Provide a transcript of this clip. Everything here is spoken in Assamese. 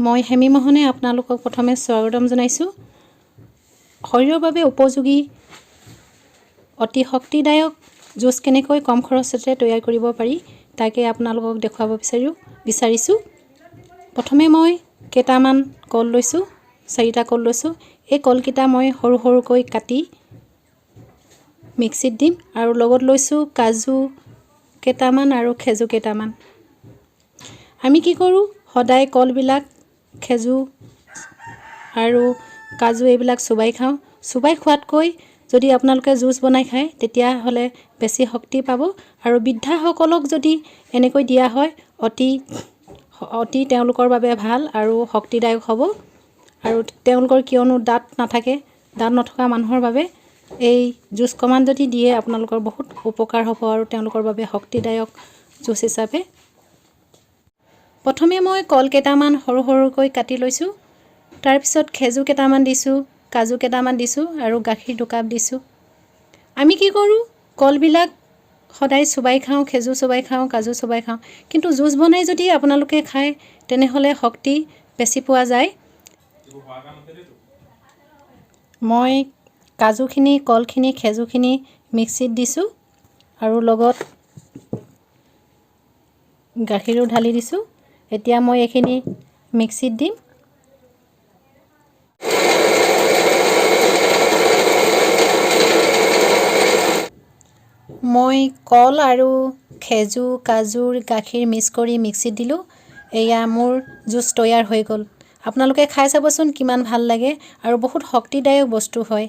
মই হেমি মোহনে আপোনালোকক প্ৰথমে স্বাগতম জনাইছোঁ। শৰীৰৰ বাবে উপযোগী অতি শক্তিদায়ক জুচ কেনেকৈ কম খৰচতে তৈয়াৰ কৰিব পাৰি তাকে আপোনালোকক দেখুৱাব বিচাৰিছোঁ। প্ৰথমে মই কেইটামান কল লৈছোঁ, 4টা কল লৈছোঁ। এই কলকেইটা মই সৰু সৰুকৈ কাটি মিক্সিত দিম আৰু লগত লৈছোঁ কাজু কেইটামান আৰু খেজু কেইটামান। আমি কি কৰোঁ, সদায় কলবিলাক খেজু আৰু কাজু এইবিলাক চুবাই খাওঁ। চুবাই খোৱাতকৈ যদি আপোনালোকে জুচ বনাই খায় তেতিয়াহ'লে বেছি শক্তি পাব। আৰু বৃদ্ধাসকলক যদি এনেকৈ দিয়া হয় অতি তেওঁলোকৰ বাবে ভাল আৰু শক্তিদায়ক হ'ব। আৰু তেওঁলোকৰ কিয়নো দাঁত নাথাকে, দাঁত নথকা মানুহৰ বাবে এই জুচ কমান যদি দিয়ে আপোনালোকৰ বহুত উপকাৰ হ'ব আৰু তেওঁলোকৰ বাবে শক্তিদায়ক জুচ হিচাপে। প্ৰথমে মই কল কেইটামান সৰু সৰুকৈ কাটি লৈছোঁ। তাৰপিছত খেজু কেইটামান দিছোঁ, কাজু কেইটামান দিছোঁ আৰু গাখীৰ 2 কাপ দিছোঁ। আমি কি কৰোঁ, কলবিলাক সদায় চুবাই খাওঁ, খেজু চুবাই খাওঁ, কাজু চুবাই খাওঁ। কিন্তু জুচ বনাই যদি আপোনালোকে খায় তেনেহ'লে শক্তি বেছি পোৱা যায়। মই কাজুখিনি, কলখিনি, খেজুখিনি মিক্সিত দিছোঁ আৰু লগত গাখীৰো ঢালি দিছোঁ। এতিয়া মই এইখিনি মিক্সিত দিম। মই কল আৰু খেজু, কাজুৰ গাখীৰ মিক্স কৰি মিক্সিত দিলোঁ। এয়া মোৰ জুচ তৈয়াৰ হৈ গ'ল। আপোনালোকে খাই চাবচোন কিমান ভাল লাগে আৰু বহুত শক্তিদায়ক বস্তু হয়।